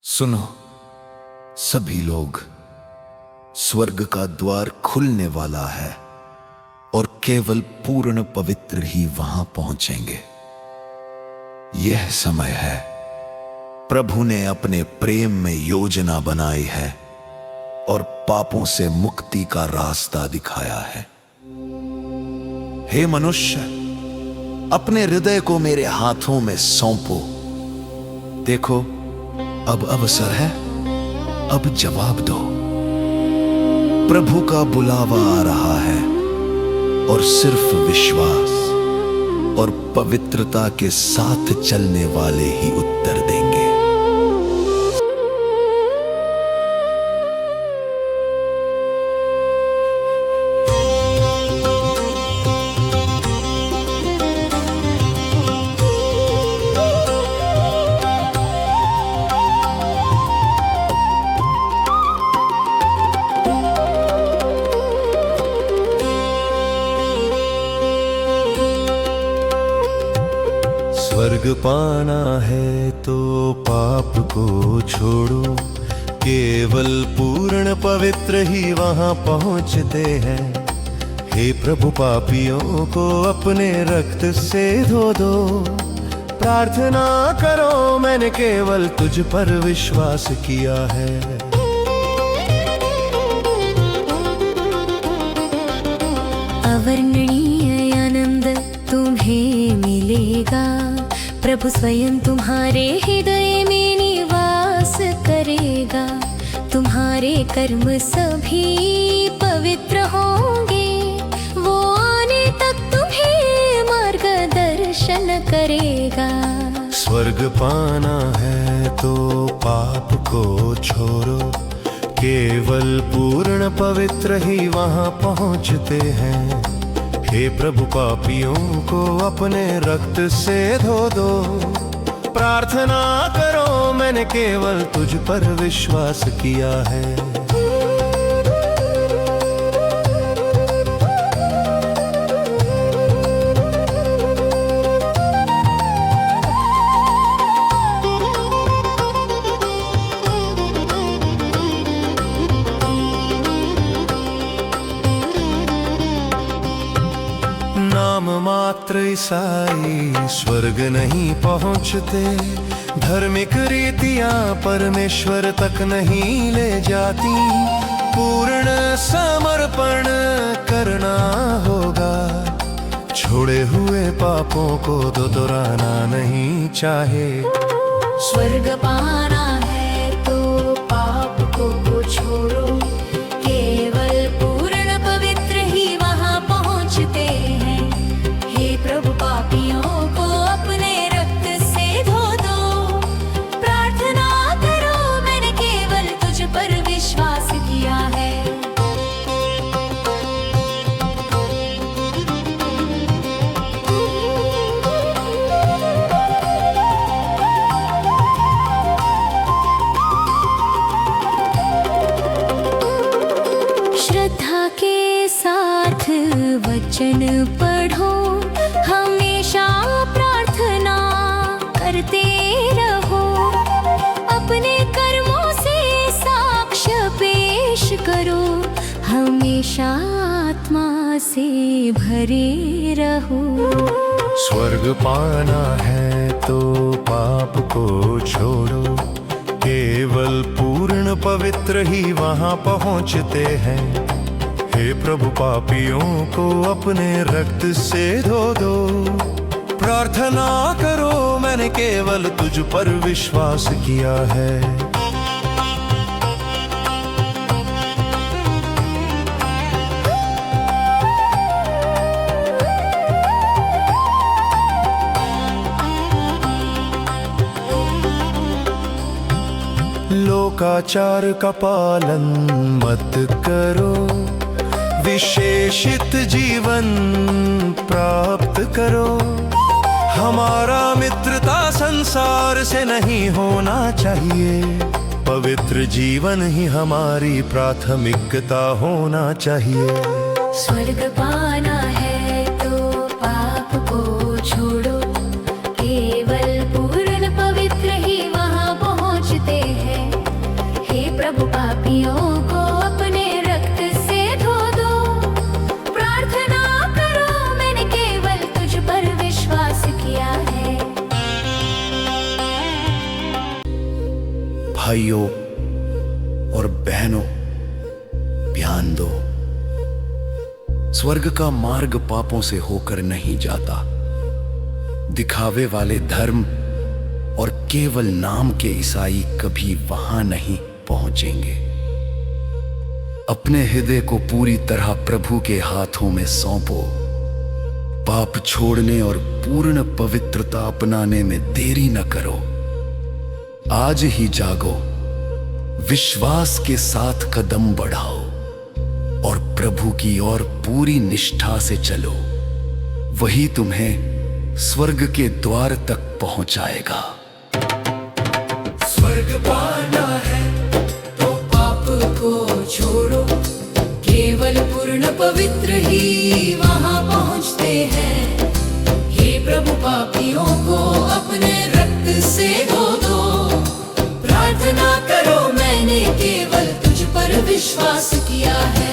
सुनो सभी लोग, स्वर्ग का द्वार खुलने वाला है और केवल पूर्ण पवित्र ही वहां पहुंचेंगे। यह समय है, प्रभु ने अपने प्रेम में योजना बनाई है और पापों से मुक्ति का रास्ता दिखाया है। हे मनुष्य, अपने हृदय को मेरे हाथों में सौंपो। देखो, अब अवसर है, अब जवाब दो। प्रभु का बुलावा आ रहा है और सिर्फ विश्वास और पवित्रता के साथ चलने वाले ही उत्तर देंगे। स्वर्ग पाना है तो पाप को छोड़ो, केवल पूर्ण पवित्र ही वहां पहुंचते हैं। हे प्रभु, पापियों को अपने रक्त से धो दो। प्रार्थना करो, मैंने केवल तुझ पर विश्वास किया है। अवर्णनीय आनंद तुम्हें मिलेगा, प्रभु स्वयं तुम्हारे हृदय में निवास करेगा। तुम्हारे कर्म सभी पवित्र होंगे, वो आने तक तुम्हें मार्गदर्शन करेगा। स्वर्ग पाना है तो पाप को छोड़ो, केवल पूर्ण पवित्र ही वहां पहुंचते हैं। हे प्रभु, पापियों को अपने रक्त से धो दो। प्रार्थना करो, मैंने केवल तुझ पर विश्वास किया है। नाम मात्र ईसाई स्वर्ग नहीं पहुंचते, धार्मिक रीतियां परमेश्वर तक नहीं ले जाती। पूर्ण समर्पण करना होगा, छोड़े हुए पापों को दोहराना नहीं चाहे। स्वर्ग पाना है तो पाप को छोड़ो, केवल पूर्ण पवित्र ही वहां पहुंचते हैं। हे प्रभु, पापियों को अपने रक्त से धो दो। प्रार्थना करो, मैंने केवल तुझ पर विश्वास किया है। श्रद्धा के साथ वचन पढ़ो, हमेशा प्रार्थना करते रहो। अपने कर्मों से साक्ष्य पेश करो, हमेशा आत्मा से भरे रहो। स्वर्ग पाना है तो पाप को छोड़ो, केवल पूर्ण पवित्र ही वहां पहुंचते हैं। हे प्रभु, पापियों को अपने रक्त से धो दो। प्रार्थना करो, मैंने केवल तुझ पर विश्वास किया है। लोकाचार का पालन मत करो, विशेषित जीवन प्राप्त करो। हमारा मित्रता संसार से नहीं होना चाहिए, पवित्र जीवन ही हमारी प्राथमिकता होना चाहिए। स्वर्ग पाना है तो पाप को छोड़ो, केवल पूर्ण पवित्र ही वहां पहुंचते हैं। प्रभु पापियों को अपने रक्त से धो दो। प्रार्थना करो, मैंने केवल तुझ पर विश्वास किया है। भाइयों और बहनों, ध्यान दो, स्वर्ग का मार्ग पापों से होकर नहीं जाता। दिखावे वाले धर्म और केवल नाम के ईसाई कभी वहां नहीं पहुंचेंगे। अपने हृदय को पूरी तरह प्रभु के हाथों में सौंपो। पाप छोड़ने और पूर्ण पवित्रता अपनाने में देरी न करो। आज ही जागो, विश्वास के साथ कदम बढ़ाओ और प्रभु की ओर पूरी निष्ठा से चलो। वही तुम्हें स्वर्ग के द्वार तक पहुंचाएगा। स्वर्ग पाना है तो पाप को छोड़ो, केवल पूर्ण पवित्र ही वहां पहुंचते हैं। हे प्रभु, पापियों को अपने रक्त से धो दो। प्रार्थना करो, मैंने केवल तुझ पर विश्वास किया है।